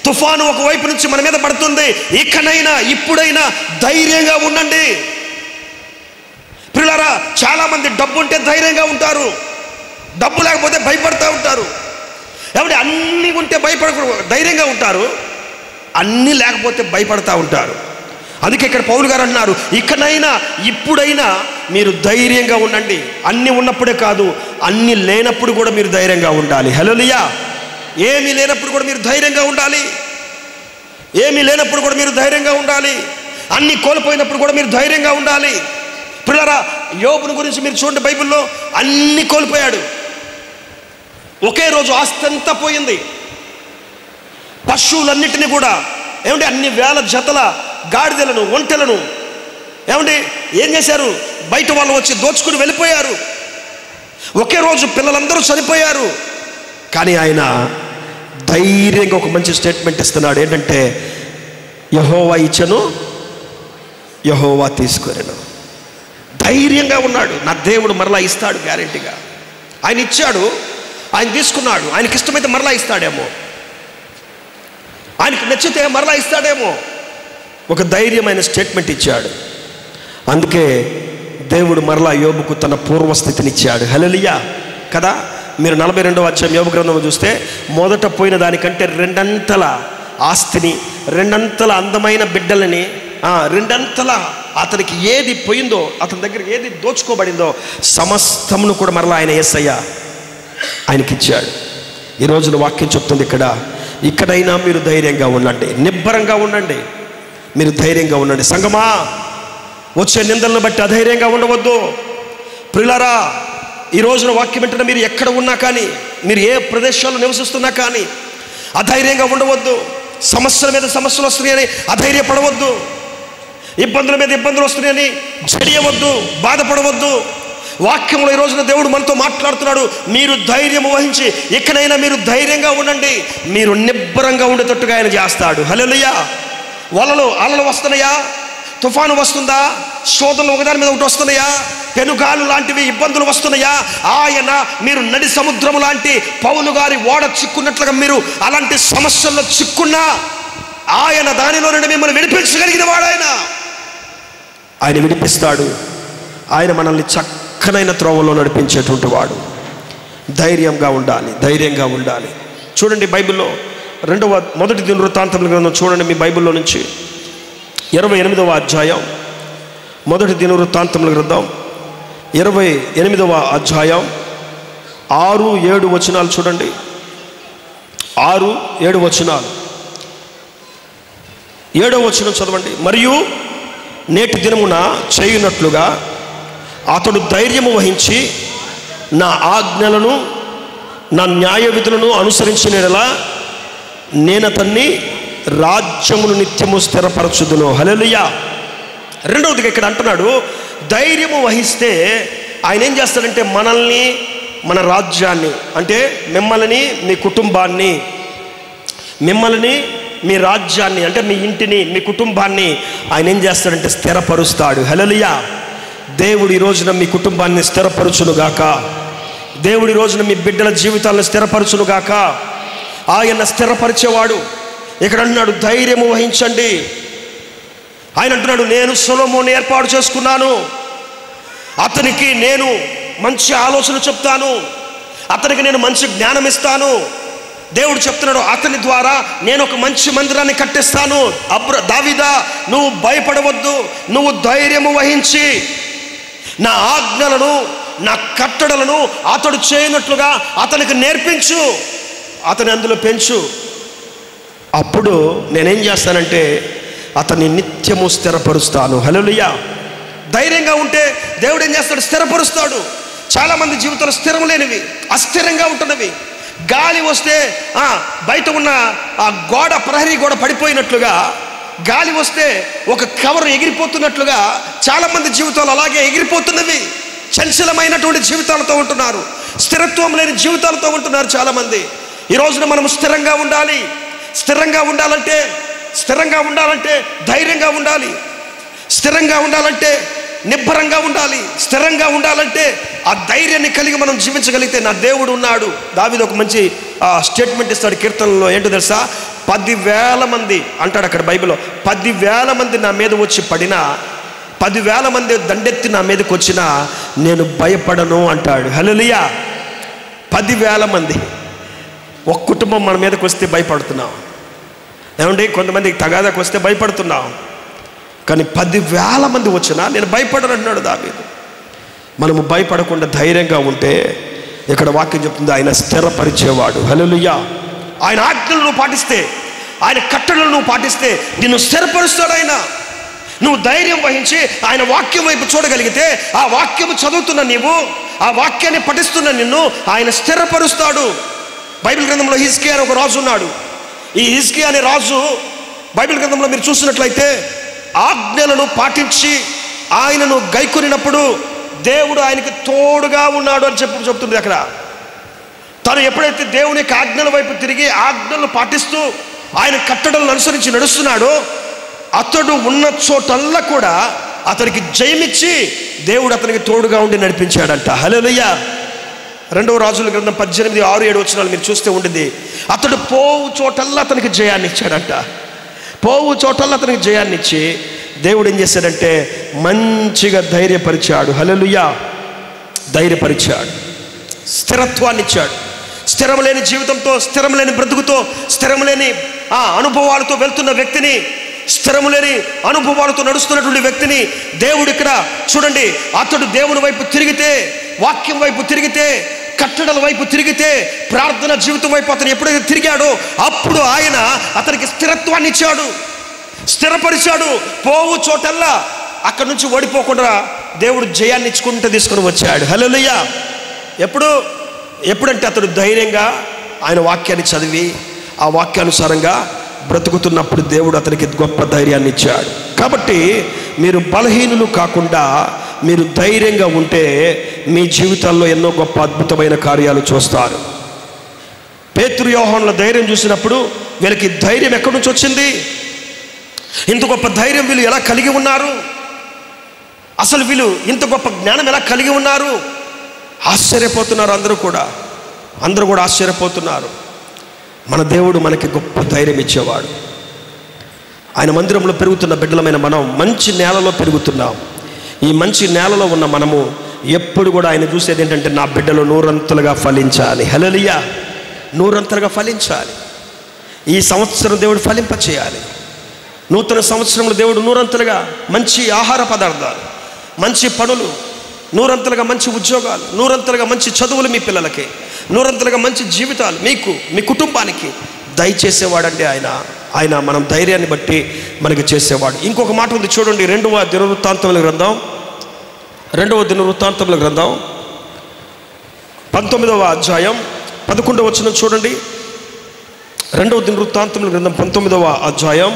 తుఫాను ఒకవైపు నుంచి మన మీద పడుతుంది. ఇకనైనా ఇప్పుడైనా ధైర్యంగా ఉండండి. ప్రియులారా, చాలామంది డబ్బు ఉంటే ధైర్యంగా ఉంటారు, డబ్బు లేకపోతే భయపడుతూ ఉంటారు. కాబట్టి అన్నీ ఉంటే ధైర్యంగా ఉంటారు, అన్నీ లేకపోతే భయపడతా ఉంటారు. అందుకే ఇక్కడ పౌలు గారు అంటున్నారు, ఇకనైనా ఇప్పుడైనా మీరు ధైర్యంగా ఉండండి. అన్నీ ఉన్నప్పుడే కాదు, అన్నీ లేనప్పుడు కూడా మీరు ధైర్యంగా ఉండాలి. హల్లెలూయా. ఏమీ లేనప్పుడు కూడా మీరు ధైర్యంగా ఉండాలి. ఏమీ లేనప్పుడు కూడా మీరు ధైర్యంగా ఉండాలి. అన్నీ కోల్పోయినప్పుడు కూడా మీరు ధైర్యంగా ఉండాలి. ప్రియులారా, యోబుని గురించి మీరు చూడండి, బైబిల్లో అన్నీ కోల్పోయాడు. ఒకే రోజు ఆస్తి అంతా పోయింది. పశువులన్నిటినీ కూడా ఏమంటే అన్ని వేల జతల గాడిదలను, ఒంటెలను ఏమంటే ఏం చేశారు? బయట వాళ్ళు వచ్చి దోచుకుని వెళ్ళిపోయారు. ఒకే రోజు పిల్లలందరూ చనిపోయారు. కానీ ఆయన ధైర్యంగా ఒక మంచి స్టేట్మెంట్ ఇస్తున్నాడు. ఏంటంటే, యెహోవా ఇచ్చను, యెహోవా తీసుకొనెను. ధైర్యంగా ఉన్నాడు. నా దేవుడు మరలా ఇస్తాడు గ్యారెంటీగా. ఆయన ఇచ్చాడు, ఆయన తీసుకున్నాడు. ఆయనకి ఇష్టమైతే మరలా ఇస్తాడేమో, ఆయనకి నచ్చితే మరలా ఇస్తాడేమో. ఒక ధైర్యమైన స్టేట్మెంట్ ఇచ్చాడు. అందుకే దేవుడు మరలా యోబుకు తన పూర్వస్థితిని ఇచ్చాడు. హల్లెలూయా కదా. మీరు 42వ అధ్యాయం యోబు గ్రంథంలో చూస్తే, మొదట పోయిన దానికంటే రెండంతల ఆస్తిని, రెండంతల అందమైన బిడ్డలని, రెండంతల అతనికి ఏది పోయిందో, అతని దగ్గర ఏది దోచుకోబడిందో సమస్తమును కూడా మరలా ఆయన యేసయ్య ఆయనకిచ్చాడు. ఈ రోజున వాక్యం చెప్తుంది ఇక్కడైనా మీరు ధైర్యంగా ఉండండి, నిబ్బరంగా ఉండండి, మీరు ధైర్యంగా ఉండండి. సంగమా, వచ్చే నిందలను బట్టి అధైర్యంగా ఉండవద్దు. ప్రియులారా, ఈ రోజున వాక్యం వెంటనే మీరు ఎక్కడ ఉన్నా కానీ, మీరు ఏ ప్రదేశాల్లో నివసిస్తున్నా కానీ అధైర్యంగా ఉండవద్దు. సమస్యల మీద సమస్యలు వస్తున్నాయని అధైర్యపడవద్దు. ఇబ్బందుల మీద ఇబ్బందులు వస్తున్నాయని చెడియవద్దు, బాధపడవద్దు. వాక్యంలో ఈ రోజున దేవుడు మనతో మాట్లాడుతున్నాడు. మీరు ధైర్యం వహించి ఎక్కడైనా మీరు ధైర్యంగా ఉండండి. మీరు నిబ్బరంగా ఉండేటట్టుగా ఆయన చేస్తాడు. హల్లెలూయా. అలలు వస్తున్నాయా? తుఫాను వస్తుందా? శోధనలు ఒకదాని మీద ఒకటి వస్తున్నాయా? పెనుగాలు లాంటివి ఇబ్బందులు వస్తున్నాయా? ఆయన మీరు నడి సముద్రము లాంటి పౌలు గారి ఓడ చిక్కున్నట్లుగా మీరు అలాంటి సమస్యల్లో చిక్కున్నా ఆయన దానిలో నుండి మిమ్మల్ని విడిపించగలిగిన వాడు. ఆయన విడిపిస్తాడు. ఆయన మనల్ని చక్కనైన త్రోవలో నడిపించేటువంటి వాడు. ధైర్యంగా ఉండాలి, ధైర్యంగా ఉండాలి. చూడండి బైబిల్లో మొదటి దినవృత్తాంతముల గ్రంథం చూడండి, మీ బైబిల్లో నుంచి 28వ అధ్యాయం, మొదటి దినవృత్తాంతముల గ్రంథం 28వ అధ్యాయం 6-7 వచనాలు చూడండి. 6-7 వచనాలు. 7వ వచనం చదవండి. మరియు నేటి దినమున చేయునట్లుగా అతడు ధైర్యము వహించి నా ఆజ్ఞలను నా న్యాయ విధులను అనుసరించినలా నేను అతన్ని రాజ్యమును నిత్యము స్థిరపరచుదును. హల్లెలూయా. రెండవదిగా ఇక్కడ అంటున్నాడు, ధైర్యము వహిస్తే ఆయన ఏం చేస్తాడంటే మనల్ని, మన రాజ్యాన్ని, అంటే మిమ్మల్ని, మీ కుటుంబాన్ని, మిమ్మల్ని, మీ రాజ్యాన్ని, అంటే మీ ఇంటిని, మీ కుటుంబాన్ని ఆయన ఏం చేస్తాడంటే స్థిరపరుస్తాడు. హల్లెలూయా. దేవుడు ఈ రోజున మీ కుటుంబాన్ని స్థిరపరచునుగాక. దేవుడి రోజున మీ బిడ్డల జీవితాలను స్థిరపరచునుగాక. ఆయన స్థిరపరిచేవాడు. ఇక్కడ అంటున్నాడు ధైర్యము వహించండి. ఆయన అంటున్నాడు నేను సొలొమోనుని ఏర్పాటు చేసుకున్నాను, అతనికి నేను మంచి ఆలోచన చెప్తాను, అతనికి నేను మంచి జ్ఞానం ఇస్తాను. దేవుడు చెప్తున్నాడు అతని ద్వారా నేను ఒక మంచి మందిరాన్ని కట్టిస్తాను. దావీదా నువ్వు భయపడవద్దు, నువ్వు ధైర్యము వహించి నా ఆజ్ఞలను నా కట్టడలను అతడు చేయనట్లుగా అతనికి నేర్పించు, అతని అందులో పెంచు. అప్పుడు నేనేం చేస్తానంటే అతన్ని నిత్యము స్థిరపరుస్తాను. హల్లెలూయా. ధైర్యంగా ఉంటే దేవుడు ఏం చేస్తాడు? స్థిరపరుస్తాడు. చాలామంది జీవితాలు స్థిరం లేనివి, అస్థిరంగా ఉంటున్నవి. గాలి వస్తే బయట ఉన్న ఆ గోడ, ప్రహరీ గోడ పడిపోయినట్లుగా, గాలి వస్తే ఒక కవర్ ఎగిరిపోతున్నట్లుగా చాలామంది జీవితాలు అలాగే ఎగిరిపోతున్నవి. చంచలమైనటువంటి జీవితాలతో ఉంటున్నారు, స్థిరత్వం లేని జీవితాలతో ఉంటున్నారు చాలామంది. ఈ రోజున మనం స్థిరంగా ఉండాలి. స్థిరంగా ఉండాలంటే ధైర్యంగా ఉండాలి. స్థిరంగా ఉండాలంటే నిబ్బరంగా ఉండాలి. స్థిరంగా ఉండాలంటే ఆ ధైర్యాన్ని కలిగి మనం జీవించగలిగితే నా దేవుడు ఉన్నాడు. దావీదు ఒక మంచి స్టేట్మెంట్ ఇస్తాడు కీర్తనలో. ఏంటో తెలుసా? 10,000 మంది అంటాడు అక్కడ బైబిల్లో. 10,000 మంది నా మీద వచ్చి పడినా, 10,000 మంది దండెత్తి నా మీదకి వచ్చినా నేను భయపడను అంటాడు. హల్లెలూయా. 10,000 మంది, ఒక కుటుంబం మన మీదకి వస్తే భయపడుతున్నాం. ఏమండి, కొంతమందికి తగాదాకు వస్తే భయపడుతున్నాం. కానీ 10,000 మంది వచ్చినా నేను భయపడను అంటున్నాడు దావీదు. మనము భయపడకుండా ధైర్యంగా ఉంటే ఇక్కడ వాక్యం చెప్తుంది ఆయన స్థిరపరిచేవాడు. హల్లెలూయా. ఆయన ఆజ్ఞలను పాటిస్తే, ఆయన కట్టడలను పాటిస్తే నిన్ను స్థిరపరుస్తాడు ఆయన. నువ్వు ధైర్యం వహించి ఆయన వాక్యం వైపు చూడగలిగితే, ఆ వాక్యము చదువుతున్న నీవు, ఆ వాక్యాన్ని పఠిస్తున్న నిన్ను ఆయన స్థిరపరుస్తాడు. బైబిల్ గ్రంథంలో హిజ్కియా అనే ఒక రాజు ఉన్నాడు. ఈ హిజ్కియా అనే రాజు బైబిల్ గ్రంథంలో మీరు చూసినట్లయితే ఆజ్ఞలను పాటించి ఆయనను గైకొనినప్పుడు దేవుడు ఆయనకి తోడుగా ఉన్నాడు అని చెప్తుంది అక్కడ. తను ఎప్పుడైతే దేవుని యొక్క ఆజ్ఞల వైపు తిరిగి ఆజ్ఞలను పాటిస్తూ ఆయన కట్టడలను అనుసరించి నడుస్తున్నాడో, అతడు ఉన్న చోటల్లా కూడా అతనికి జయమిచ్చి దేవుడు అతనికి తోడుగా ఉండి నడిపించాడంట. హల్లెలూయా. 2వ రాజుల గ్రంథం 18, 6, 7 వచనాలు మీరు చూస్తే ఉండింది. అతడు పోవు చోటల్లా అతనికి జయాన్ని ఇచ్చాడంట. పోవు చోటల్లా అతనికి జయాన్ని ఇచ్చి దేవుడు ఏం చేశాడంటే మంచిగా ధైర్యపరిచాడు. హల్లెలూయా. ధైర్యపరిచాడు, స్థిరత్వాన్ని ఇచ్చాడు. స్థిరం లేని జీవితంతో, స్థిరం లేని బ్రతుకుతో, స్థిరం లేని అనుభవాలతో వెళ్తున్న వ్యక్తిని, స్థిరం లేని అనుభవాలతో నడుస్తున్నటువంటి వ్యక్తిని దేవుడు ఇక్కడ చూడండి, అతడు దేవుని వైపు తిరిగితే, వాక్యం వైపు తిరిగితే, కట్టడల వైపు తిరిగితే, ప్రార్థన జీవితం వైపు అతను ఎప్పుడైతే తిరిగాడో అప్పుడు ఆయన అతనికి స్థిరత్వాన్ని ఇచ్చాడు, స్థిరపరిచాడు. పోవు చోటల్లా అక్కడి నుంచి ఓడిపోకుండా దేవుడు జయాన్ని ఇచ్చుకుంటూ తీసుకుని వచ్చాడు. హల్లెలూయా. ఎప్పుడంటే అతడు ధైర్యంగా ఆయన వాక్యాన్ని చదివి ఆ వాక్యానుసారంగా బ్రతుకుతున్నప్పుడు దేవుడు అతనికి గొప్ప ధైర్యాన్ని ఇచ్చాడు. కాబట్టి మీరు బలహీనులు కాకుండా మీరు ధైర్యంగా ఉంటే మీ జీవితాల్లో ఎన్నో గొప్ప అద్భుతమైన కార్యాలు చూస్తారు. పేతురు యోహానుల ధైర్యం చూసినప్పుడు వీళ్ళకి ధైర్యం ఎక్కడి నుంచి వచ్చింది? ఇంత గొప్ప ధైర్యం వీళ్ళు ఎలా కలిగి ఉన్నారు? అసలు వీళ్ళు ఇంత గొప్ప జ్ఞానం ఎలా కలిగి ఉన్నారు? ఆశ్చర్యపోతున్నారు. అందరూ కూడా ఆశ్చర్యపోతున్నారు. మన దేవుడు మనకి గొప్ప ధైర్యం ఇచ్చేవాడు. ఆయన మందిరంలో పెరుగుతున్న బిడ్డలమైన మనం మంచి నేలలో పెరుగుతున్నాం. ఈ మంచి నేలలో ఉన్న మనము ఎప్పుడు కూడా ఆయన చూసేది ఏంటంటే నా బిడ్డలు నూరంతలుగా ఫలించాలి. హల్లెలూయా. నూరంతలుగా ఫలించాలి. ఈ సంవత్సరం దేవుడు ఫలింపచేయాలి. నూతన సంవత్సరంలో దేవుడు నూరంతలుగా మంచి ఆహార పదార్థాలు, మంచి పనులు, నూరంతలుగా మంచి ఉద్యోగాలు, నూరంతలుగా మంచి చదువులు మీ పిల్లలకి, నూరంతలుగా మంచి జీవితాలు మీకు, మీ కుటుంబానికి దయచేసేవాడండి ఆయన. మనం ధైర్యాన్ని బట్టి మనకి చేసేవాడు. ఇంకొక మాట ఉంది చూడండి, 2వ దినవృత్తాంతముల గ్రంథం 19వ అధ్యాయం 11వ వచనం చూడండి. 2వ దినవృత్తాంతముల గ్రంథం 19వ అధ్యాయం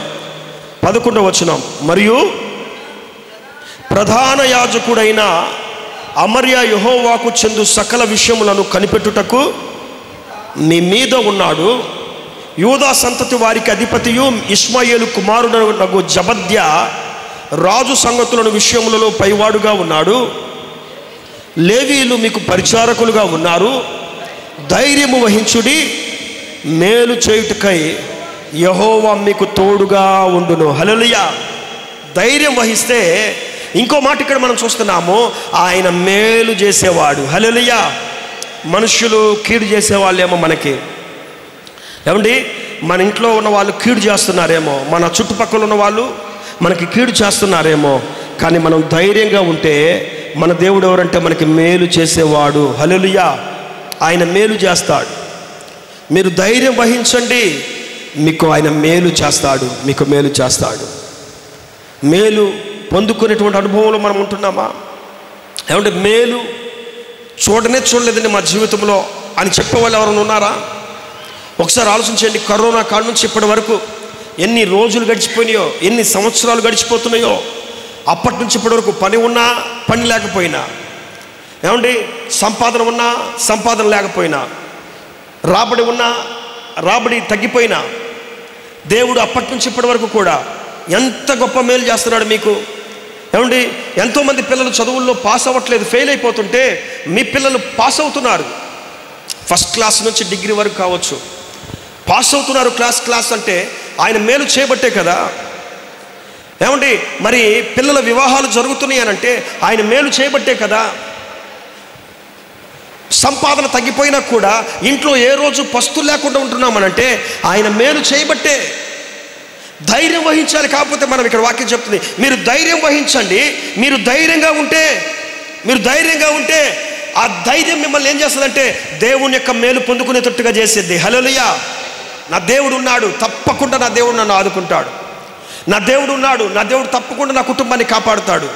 11వ వచనం. మరియు ప్రధాన యాజకుడైన అమర్యా యెహోవాకు చెందు సకల విషయములను కనిపెట్టుటకు మీ మీద ఉన్నాడు. యూదా సంతతి వారికి అధిపతియు ఇష్మాయేలు కుమారుడగు జబద్యా రాజు సంగతులను విషయములలో పైవాడుగా ఉన్నాడు. లేవీయులు మీకు పరిచారకులుగా ఉన్నారు. ధైర్యము వహించుడి, మేలు చేయుటకై యెహోవా మీకు తోడుగా ఉండును. హల్లెలూయా. ధైర్యం వహిస్తే ఇంకో మాట ఇక్కడ మనం చూస్తున్నాము, ఆయన మేలు చేసేవాడు. హల్లెలూయా. మనుషులు కీడు చేసేవాళ్ళేమో మనకి, ఏమండి మన ఇంట్లో ఉన్న వాళ్ళు కీడు చేస్తున్నారేమో, మన చుట్టుపక్కల ఉన్న వాళ్ళు మనకి కీడు చేస్తున్నారేమో, కానీ మనం ధైర్యంగా ఉంటే మన దేవుడు ఎవరంటే మనకి మేలు చేసేవాడు. హల్లెలూయా. ఆయన మేలు చేస్తాడు. మీరు ధైర్యం వహించండి, మీకు ఆయన మేలు చేస్తాడు, మీకు మేలు చేస్తాడు. మేలు పొందుకునేటువంటి అనుభవంలో మనం ఉంటున్నామా? ఏమంటే మేలు చూడలేదండి మా జీవితంలో అని చెప్పేవాళ్ళు ఎవరైనా ఉన్నారా? ఒకసారి ఆలోచించండి. కరోనా కాడ నుంచి ఇప్పటి వరకు ఎన్ని రోజులు గడిచిపోయినాయో, ఎన్ని సంవత్సరాలు గడిచిపోతున్నాయో. అప్పటి నుంచి ఇప్పటి వరకు పని ఉన్నా పని లేకపోయినా, ఏమండి సంపాదన ఉన్నా సంపాదన లేకపోయినా, రాబడి ఉన్నా రాబడి తగ్గిపోయినా, దేవుడు అప్పటి నుంచి ఇప్పటి వరకు కూడా ఎంత గొప్ప మేలు చేస్తున్నాడు మీకు. ఏమండి ఎంతోమంది పిల్లలు చదువుల్లో పాస్ అవ్వట్లేదు, ఫెయిల్ అయిపోతుంటే మీ పిల్లలు పాస్ అవుతున్నారు. ఫస్ట్ క్లాస్ నుంచి డిగ్రీ వరకు కావచ్చు, పాస్ అవుతున్నారు. క్లాస్ అంటే ఆయన మేలు చేయబట్టే కదా. ఏమండి మరి పిల్లల వివాహాలు జరుగుతున్నాయి అనంటే ఆయన మేలు చేయబట్టే కదా. సంపాదన తగ్గిపోయినా కూడా ఇంట్లో ఏ రోజు పస్తులు లేకుండా ఉంటున్నామనంటే ఆయన మేలు చేయబట్టే. ధైర్యం వహించాలి. కాకపోతే మనం ఇక్కడ వాక్యం చెప్తుంది, మీరు ధైర్యం వహించండి. మీరు ధైర్యంగా ఉంటే ఆ ధైర్యం మిమ్మల్ని ఏం చేస్తుందంటే దేవుని యొక్క మేలు పొందుకునేటట్టుగా చేసేది. హల్లెలూయా. నా దేవుడు ఉన్నాడు, తప్పకుండా నా దేవుడు నన్ను ఆదుకుంటాడు. నా దేవుడు ఉన్నాడు, నా దేవుడు తప్పకుండా నా కుటుంబాన్ని కాపాడుతాడు.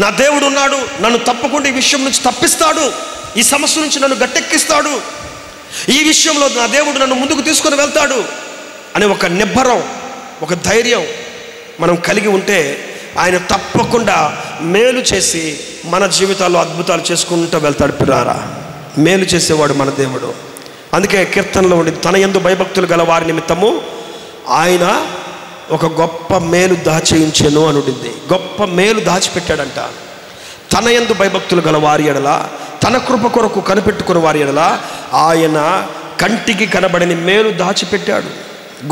నా దేవుడు ఉన్నాడు, నన్ను తప్పకుండా ఈ విషయం నుంచి తప్పిస్తాడు, ఈ సమస్య నుంచి నన్ను గట్టెక్కిస్తాడు, ఈ విషయంలో నా దేవుడు నన్ను ముందుకు తీసుకొని వెళ్తాడు అనే ఒక నిబ్బరం, ఒక ధైర్యం మనం కలిగి ఉంటే ఆయన తప్పకుండా మేలు చేసి మన జీవితాల్లో అద్భుతాలు చేసుకుంటూ వెళ్తాడు. పిల్లారా, మేలు చేసేవాడు మన దేవుడు. అందుకే కీర్తనలో ఉండి తన యందు భయభక్తులు గల వారి నిమిత్తము ఆయన ఒక గొప్ప మేలు దాచేయించెను అనుడింది. గొప్ప మేలు దాచిపెట్టాడంట. తన యందు భయభక్తులు గల వారి ఎడల, తన కృప కొరకు కనిపెట్టుకున్న వారి ఎడల ఆయన కంటికి కనబడని మేలు దాచిపెట్టాడు.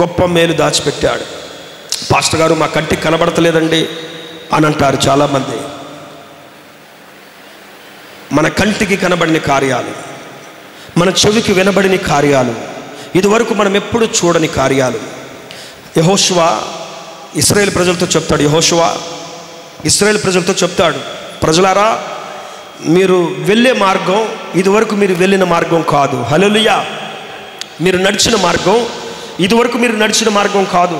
గొప్ప మేలు దాచిపెట్టాడు. పాస్టర్ గారు మా కంటికి కనబడతలేదండి అని అంటారు చాలామంది. మన కంటికి కనబడిన కార్యాలు, మన చెవికి వినబడిన కార్యాలు, ఇదివరకు మనం ఎప్పుడు చూడని కార్యాలు. యెహోషువ ఇశ్రాయేలు ప్రజలతో చెప్తాడు. యెహోషువ ఇశ్రాయేలు ప్రజలతో చెప్తాడు, ప్రజలారా మీరు వెళ్ళే మార్గం ఇదివరకు మీరు వెళ్ళిన మార్గం కాదు. హల్లెలూయా. మీరు నడిచిన మార్గం ఇదివరకు మీరు నడిచిన మార్గం కాదు.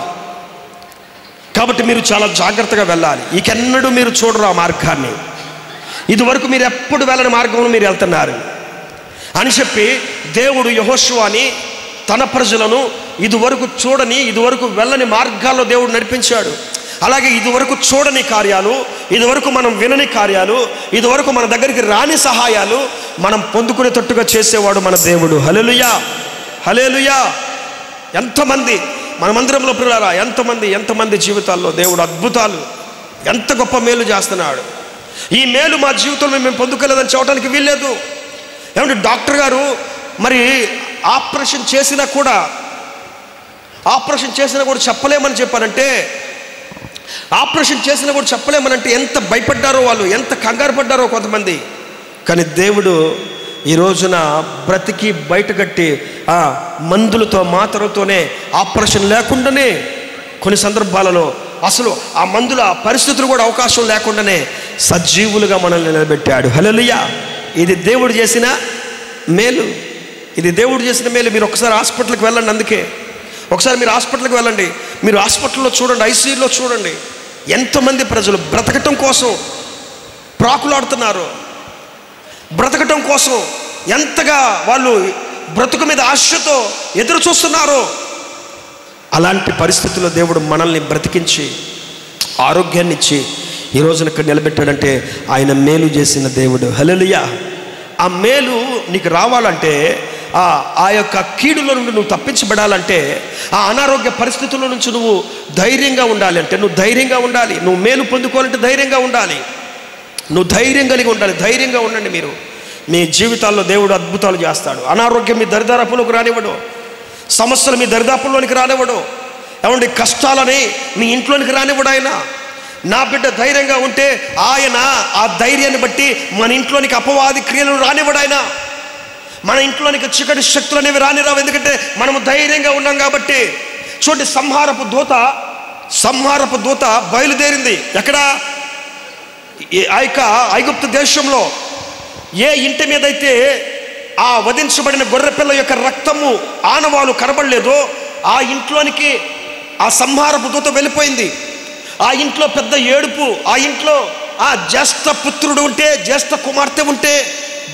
కాబట్టి మీరు చాలా జాగ్రత్తగా వెళ్ళాలి. ఇకెన్నడూ మీరు చూడరు ఆ మార్గాన్ని. ఇదివరకు మీరు ఎప్పుడు వెళ్ళని మార్గంలో మీరు వెళ్తున్నారు అని చెప్పి దేవుడు యెహోషువని తన ప్రజలను ఇదివరకు చూడని, ఇదివరకు వెళ్ళని మార్గాల్లో దేవుడు నడిపించాడు. అలాగే ఇదివరకు చూడని కార్యాలు, ఇదివరకు మనం వినని కార్యాలు, ఇదివరకు మన దగ్గరికి రాని సహాయాలు మనం పొందుకునేటట్టుగా చేసేవాడు మన దేవుడు. హల్లెలూయా, హల్లెలూయా. ఎంతమంది మన మందిరంలో పిల్లలారా, ఎంతమంది జీవితాల్లో దేవుడు అద్భుతాలు, ఎంత గొప్ప మేలు చేస్తున్నాడు. ఈ మేలు మా జీవితంలో మేము పొందుకోలేదని చెప్పడానికి వీల్లేదు. ఏమంటే డాక్టర్ గారు మరి ఆపరేషన్ చేసినా కూడా చెప్పలేమని చెప్పారంటే, ఆపరేషన్ చేసినా కూడా చెప్పలేమనంటే ఎంత భయపడ్డారో వాళ్ళు, ఎంత కంగారు పడ్డారో కొంతమంది. కానీ దేవుడు ఈ రోజున బ్రతికి బయటగట్టి మందులతో మాత్రలతోనే ఆపరేషన్ లేకుండానే కొన్ని సందర్భాలలో అసలు ఆ మందుల పరిస్థితులు కూడా అవకాశం లేకుండానే సజీవులుగా మనల్ని నిలబెట్టాడు. హల్లెలూయా. ఇది దేవుడు చేసిన మేలు, ఇది దేవుడు చేసిన మేలు. మీరు ఒకసారి హాస్పిటల్కి వెళ్ళండి. అందుకే ఒకసారి మీరు హాస్పిటల్కి వెళ్ళండి. మీరు హాస్పిటల్లో చూడండి, ఐసీయూలో చూడండి, ఎంతమంది ప్రజలు బ్రతకటం కోసం ప్రాకులాడుతున్నారు. బ్రతకటం కోసం ఎంతగా వాళ్ళు బ్రతుకు మీద ఆశతో ఎదురు చూస్తున్నారు. అలాంటి పరిస్థితుల్లో దేవుడు మనల్ని బ్రతికించి ఆరోగ్యాన్ని ఇచ్చి ఈ రోజున ఇక్కడ నిలబెట్టాడంటే ఆయన మేలు చేసిన దేవుడు. హల్లెలూయా. ఆ మేలు నీకు రావాలంటే, ఆ యొక్క కీడులో నుండి నువ్వు తప్పించబడాలంటే, ఆ అనారోగ్య పరిస్థితుల నుంచి నువ్వు ధైర్యంగా ఉండాలి అంటే నువ్వు ధైర్యంగా ఉండాలి. నువ్వు మేలు పొందుకోవాలంటే ధైర్యంగా ఉండాలి. నువ్వు ధైర్యం కలిగి ఉండాలి. ధైర్యంగా ఉండండి. మీరు మీ జీవితాల్లో దేవుడు అద్భుతాలు చేస్తాడు. అనారోగ్యం మీ దరిదాపులోకి రానివ్వడు, సమస్యలు మీ దరిదాపుల్లోనికి రానివ్వడు. ఏమండి కష్టాలని మీ ఇంట్లోనికి రానివ్వడు ఆయన. నా బిడ్డ ధైర్యంగా ఉంటే ఆయన ఆ ధైర్యాన్ని బట్టి మన ఇంట్లోనికి అపవాది క్రియలను రానివ్వడు ఆయన. మన ఇంట్లోనికి చీకటి శక్తులు అనేవి రానిరావు, ఎందుకంటే మనము ధైర్యంగా ఉన్నాం కాబట్టి. చూడండి, సంహారపు దూత బయలుదేరింది. ఎక్కడ? ఆ యొక్క ఐగుప్తు దేశంలో. ఏ ఇంటి మీద అయితే ఆ వధించబడిన గొర్రెపిల్ల యొక్క రక్తము ఆనవాలు కనబడలేదో ఆ ఇంట్లోనికి ఆ సంహారపు దూత వెళ్ళిపోయింది. ఆ ఇంట్లో పెద్ద ఏడుపు, ఆ ఇంట్లో ఆ జ్యేష్ఠ పుత్రుడు ఉంటే, జ్యేష్ఠ కుమార్తె ఉంటే,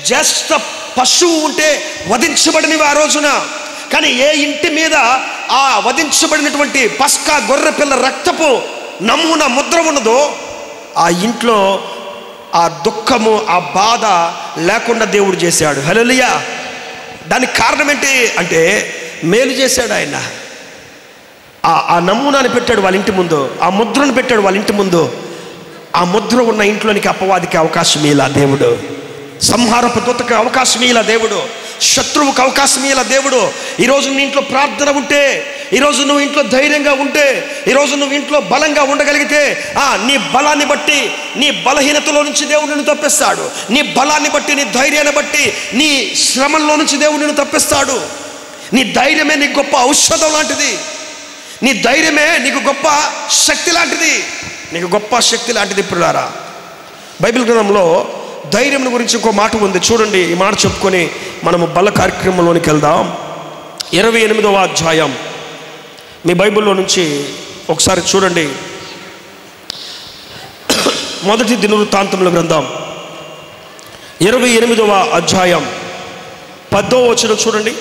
జ్యేష్ఠ పశువు ఉంటే వధించబడినవి ఆ రోజున. కానీ ఏ ఇంటి మీద ఆ వధించబడినటువంటి పస్కా గొర్రెపిల్ల రక్తపు నమూనా ముద్ర ఉన్నదో ఆ ఇంట్లో ఆ దుఃఖము, ఆ బాధ లేకుండా దేవుడు చేశాడు. హల్లెలూయా. దానికి కారణం ఏంటి అంటే మేలు చేశాడు ఆయన. ఆ నమూనాను పెట్టాడు వాళ్ళ ఇంటి ముందు, ఆ ముద్రను పెట్టాడు వాళ్ళ ఇంటి ముందు. ఆ ముద్ర ఉన్న ఇంట్లోనికి అపవాదికి అవకాశం ఇలా దేవుడు, సంహారపు దూతకి అవకాశం ఇలా దేవుడు, శత్రువుకి అవకాశం ఇలా దేవుడు. ఈరోజు నీ ఇంట్లో ప్రార్థన ఉంటే, ఈరోజు నువ్వు ఇంట్లో ధైర్యంగా ఉంటే, ఈరోజు నువ్వు ఇంట్లో బలంగా ఉండగలిగితే నీ బలాన్ని బట్టి, నీ బలహీనతలో నుంచి దేవుడు నిన్ను తప్పిస్తాడు. నీ బలాన్ని బట్టి, నీ ధైర్యాన్ని బట్టి, నీ శ్రమల్లో నుంచి దేవుడు నిన్ను తప్పిస్తాడు. నీ ధైర్యమే నీకు గొప్ప ఔషధం లాంటిది. నీ ధైర్యమే నీకు గొప్ప శక్తి లాంటిది. నీకు గొప్ప శక్తి లాంటిది. ప్రియులారా, బైబిల్ గ్రంథంలో ధైర్యం గురించి ఇంకో మాట ఉంది. చూడండి, ఈ మాట చెప్పుకొని మనము బల్ల కార్యక్రమంలోనికి వెళ్దాం. 28వ అధ్యాయం మీ బైబిల్లో నుంచి ఒకసారి చూడండి. మొదటి దినవృత్తాంతముల గ్రంథం 28వ అధ్యాయం 10వ వచనం చూడండి.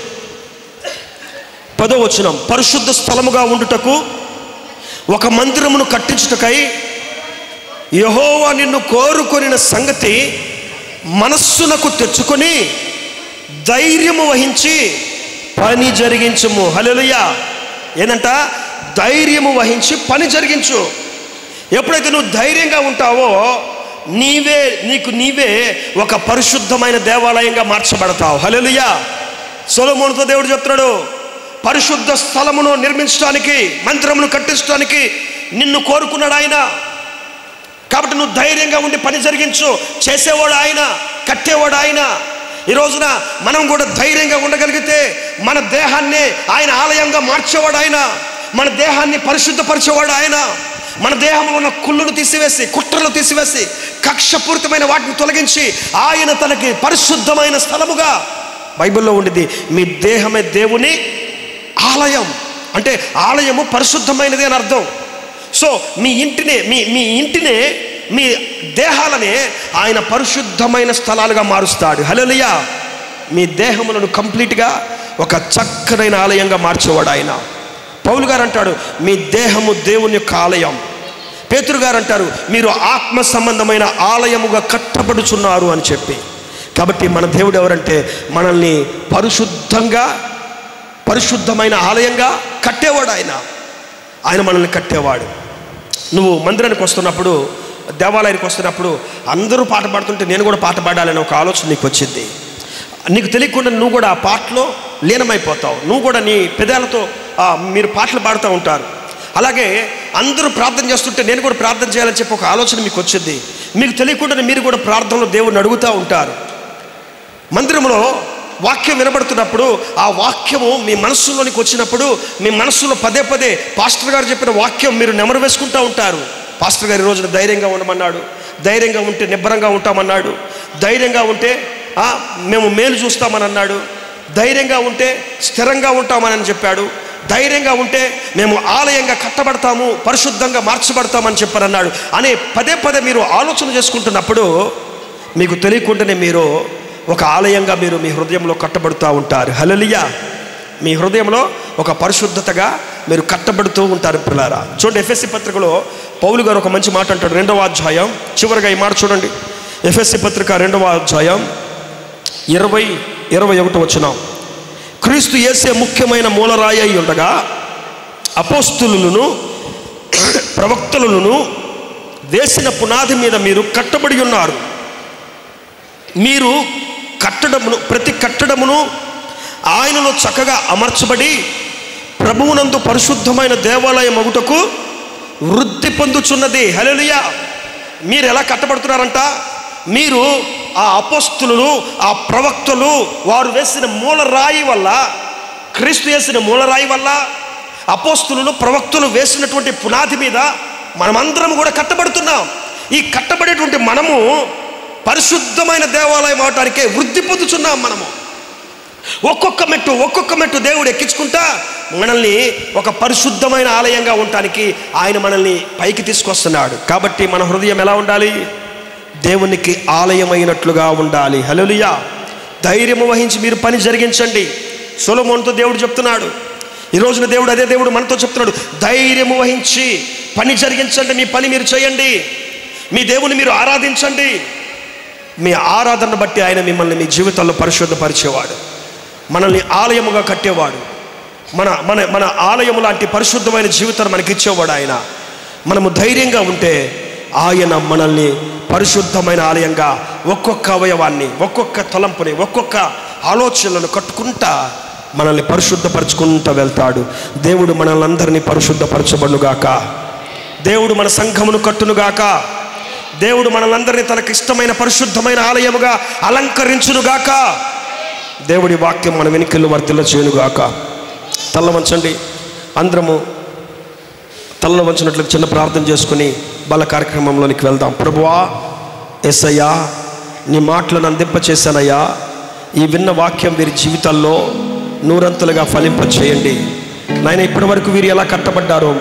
10వ వచనం, పరిశుద్ధ స్థలముగా ఉండుటకు ఒక మందిరమును కట్టించుటకై యెహోవా నిన్ను కోరుకొనిన సంగతి మనస్సునకు తెచ్చుకొని ధైర్యము వహించి పని జరిగించుము. హల్లెలూయా. ఏంటంట? ధైర్యము వహించి పని జరిగించు. ఎప్పుడైతే నువ్వు ధైర్యంగా ఉంటావో నీవే ఒక పరిశుద్ధమైన దేవాలయంగా మార్చబడతావు. హల్లెలూయా. సొలొమోనుతో దేవుడు చెప్తున్నాడు, పరిశుద్ధ స్థలమును నిర్మించడానికి, మందిరమును కట్టించడానికి నిన్ను కోరుకున్నాడు ఆయన. కాబట్టి నువ్వు ధైర్యంగా ఉండి పని జరిగించు. చేసేవాడు ఆయన, కట్టేవాడు ఆయన. ఈ రోజున మనం కూడా ధైర్యంగా ఉండగలిగితే మన దేహాన్ని ఆయన ఆలయంగా మార్చేవాడు ఆయన, మన దేహాన్ని పరిశుద్ధపరిచేవాడు ఆయన. మన దేహంలో ఉన్న కుళ్ళును తీసివేసి, కుట్రలు తీసివేసి, కక్షపూరితమైన వాటిని తొలగించి ఆయన తనకి పరిశుద్ధమైన స్థలముగా, బైబిల్లో ఉండింది, మీ దేహమే దేవుని ఆలయం. అంటే ఆలయము పరిశుద్ధమైనది అని అర్థం. సో మీ ఇంటినే మీ దేహాలనే ఆయన పరిశుద్ధమైన స్థలాలుగా మారుస్తాడు. హల్లెలూయా. మీ దేహములను కంప్లీట్గా ఒక చక్కనైన ఆలయంగా మార్చేవాడు ఆయన. పౌలు గారు అంటాడు, మీ దేహము దేవుని యొక్క ఆలయం. పేతురు గారు అంటారు, మీరు ఆత్మ సంబంధమైన ఆలయముగా కట్టబడుచున్నారు అని చెప్పి. కాబట్టి మన దేవుడు ఎవరంటే మనల్ని పరిశుద్ధమైన ఆలయంగా కట్టేవాడు ఆయన మనల్ని కట్టేవాడు. నువ్వు మందిరానికి వస్తున్నప్పుడు, దేవాలయానికి వస్తున్నప్పుడు అందరూ పాట పాడుతుంటే నేను కూడా పాట పాడాలని ఒక ఆలోచన నీకు వచ్చింది. నీకు తెలియకుండా నువ్వు కూడా ఆ పాటలో లీనమైపోతావు. నువ్వు కూడా నీ పెదాలతో మీరు పాటలు పాడుతూ ఉంటారు. అలాగే అందరూ ప్రార్థన చేస్తుంటే నేను కూడా ప్రార్థన చేయాలని చెప్పి ఒక ఆలోచన మీకు వచ్చింది. మీకు తెలియకుండా మీరు కూడా ప్రార్థనలో దేవుడిని అడుగుతూ ఉంటారు. మందిరంలో వాక్యం వినబడుతున్నప్పుడు ఆ వాక్యము మీ మనస్సులోనికి వచ్చినప్పుడు మీ మనస్సులో పదే పదే పాస్టర్ గారు చెప్పిన వాక్యం మీరు నెమరు వేసుకుంటూ ఉంటారు. పాస్టర్ గారు ఈ రోజున ధైర్యంగా ఉండమన్నాడు, ధైర్యంగా ఉంటే నిబ్బరంగా ఉంటామన్నాడు, ధైర్యంగా ఉంటే మేము మేలు చూస్తామని అన్నాడు, ధైర్యంగా ఉంటే స్థిరంగా ఉంటామని చెప్పాడు, ధైర్యంగా ఉంటే మేము ఆలయంగా కట్టబడతాము, పరిశుద్ధంగా మార్చబడతామని చెప్పారన్నాడు అని పదే పదే మీరు ఆలోచన చేసుకుంటున్నప్పుడు మీకు తెలియకుండానే మీరు ఒక ఆలయంగా మీరు మీ హృదయంలో కట్టబడుతూ ఉంటారు. హల్లెలూయా. మీ హృదయంలో ఒక పరిశుద్ధతగా మీరు కట్టబడుతూ ఉంటారు. పిల్లారా, చూడండి, ఎఫెసీ పత్రికలో పౌలు గారు ఒక మంచి మాట అంటాడు. 2వ అధ్యాయం చివరిగా ఈ మాట చూడండి. ఎఫెసీ పత్రిక 2వ అధ్యాయం 20-21 వచనం. క్రీస్తు యేసే ముఖ్యమైన మూలరాయి అయి ఉండగా అపోస్తులులను ప్రవక్తలను వేసిన పునాది మీద మీరు కట్టబడి ఉన్నారు. మీరు ప్రతి కట్టడమును ఆయనలో చక్కగా అమర్చబడి ప్రభువునందు పరిశుద్ధమైన దేవాలయం అగుటకు వృద్ధి పొందుచున్నది. హల్లెలూయా. మీరు ఎలా కట్టబడుతున్నారంట? మీరు ఆ అపోస్తులు, ఆ ప్రవక్తలు వారు వేసిన మూలరాయి వల్ల, క్రీస్తు వేసిన మూలరాయి వల్ల, అపోస్తులు ప్రవక్తలు వేసినటువంటి పునాది మీద మనమందరం కూడా కట్టబడుతున్నాం. ఈ కట్టబడేటువంటి మనము పరిశుద్ధమైన దేవాలయం అవటానికే వృద్ధి పొందుతున్నాం. మనము ఒక్కొక్క మెట్టు దేవుడు ఎక్కించుకుంటా మనల్ని ఒక పరిశుద్ధమైన ఆలయంగా ఉండటానికి ఆయన మనల్ని పైకి తీసుకొస్తున్నాడు. కాబట్టి మన హృదయం ఎలా ఉండాలి? దేవునికి ఆలయమైనట్లుగా ఉండాలి. హల్లెలూయా. ధైర్యము వహించి మీరు పని జరిగించండి. సొలొమోనుతో దేవుడు చెప్తున్నాడు. ఈ రోజున దేవుడు అదే దేవుడు మనతో చెప్తున్నాడు. ధైర్యము వహించి పని జరిగించండి. మీ పని మీరు చేయండి. మీ దేవుని మీరు ఆరాధించండి. మీ ఆరాధన బట్టి ఆయన మిమ్మల్ని మీ జీవితాల్లో పరిశుద్ధపరిచేవాడు, మనల్ని ఆలయముగా కట్టేవాడు, మన మన మన ఆలయము లాంటి పరిశుద్ధమైన జీవితాన్ని మనకి ఇచ్చేవాడు ఆయన. మనము ధైర్యంగా ఉంటే ఆయన మనల్ని పరిశుద్ధమైన ఆలయంగా ఒక్కొక్క అవయవాన్ని, ఒక్కొక్క తలంపుని, ఒక్కొక్క ఆలోచనలను కట్టుకుంటా మనల్ని పరిశుద్ధపరచుకుంటూ వెళ్తాడు. దేవుడు మనల్ని అందరినీ పరిశుద్ధపరచబడుగాక. దేవుడు మన సంఘమును కట్టునుగాక. దేవుడు మనల్ని తనకి ఇష్టమైన పరిశుద్ధమైన ఆలయముగా అలంకరించునుగాక. దేవుడి వాక్యం మన వెనుకలు వర్తిల్ల చేయునుగాక. తల్ల వంచండి. అందరము తల్ల వంచినట్లు చిన్న ప్రార్థన చేసుకుని బల కార్యక్రమంలోనికి వెళ్దాం. ప్రభువా, యేసయ్యా, నీ మాటలను అందింపచేశానయ్యా. ఈ విన్న వాక్యం వీరి జీవితాల్లో నూరంతులుగా ఫలింప చేయండి నాయన. ఇప్పటి వరకు వీరు ఎలా కట్టబడ్డారో,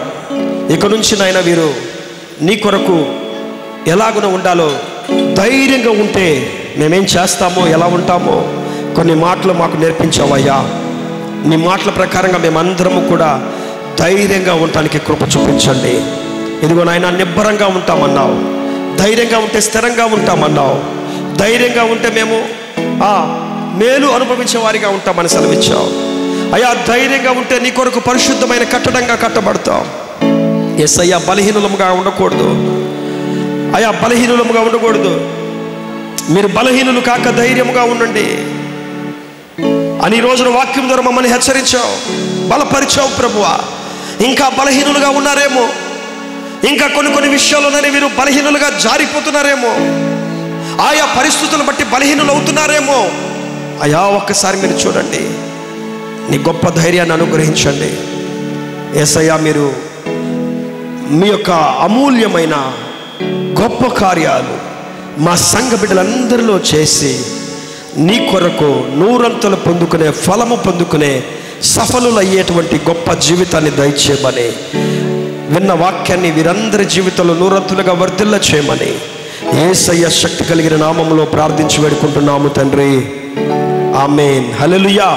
ఇక నుంచి నాయన వీరు నీ కొరకు ఎలాగున ఉండాలో, ధైర్యంగా ఉంటే మేమేం చేస్తామో, ఎలా ఉంటామో కొన్ని మాటలు మాకు నేర్పించావయ్యా. నీ మాటల ప్రకారంగా మేమందరము కూడా ధైర్యంగా ఉండటానికి కృప చూపించండి. ఇదిగో నాయన, నిబ్బరంగా ఉంటామన్నావు, ధైర్యంగా ఉంటే స్థిరంగా ఉంటామన్నావు, ధైర్యంగా ఉంటే మేము మేలు అనుభవించే వారిగా ఉంటామని సెలవిచ్చావు అయ్యా. ధైర్యంగా ఉంటే నీ కొరకు పరిశుద్ధమైన కట్టడంగా కట్టబడతాం. యేసయ్యా, బలహీనులముగా ఉండకూడదు అయ్యా, బలహీనులముగా ఉండకూడదు. మీరు బలహీనులు కాక ధైర్యముగా ఉండండి అని ఈ రోజున వాక్యం ద్వారా మమ్మల్ని హెచ్చరించావు, బలపరిచావు ప్రభువా. ఇంకా బలహీనులుగా ఉన్నారేమో, ఇంకా కొన్ని విషయాల్లోనే వీరు బలహీనులుగా జారిపోతున్నారేమో, ఆయా పరిస్థితులను బట్టి బలహీనులు అవుతున్నారేమో అయ్యా. ఒక్కసారి మీరు చూడండి, నీ గొప్ప ధైర్యాన్ని అనుగ్రహించండి యేసయ్యా. మీరు మీ యొక్క అమూల్యమైన గొప్ప కార్యాలు మా సంఘ బిడ్డలందరిలో చేసి నీ కొరకు నూరంతలు పొందుకునే, ఫలము పొందుకునే, సఫలులు అయ్యేటువంటి గొప్ప జీవితాన్ని దయచేయమని, విన్న వాక్యాన్ని వీరందరి జీవితంలో నూరంతులుగా వర్ధిల్ల చేయమని యేసయ్య శక్తి కలిగిన నామములో ప్రార్థించి వేడుకుంటున్నాము తండ్రి. ఆమేన్. హల్లెలూయా.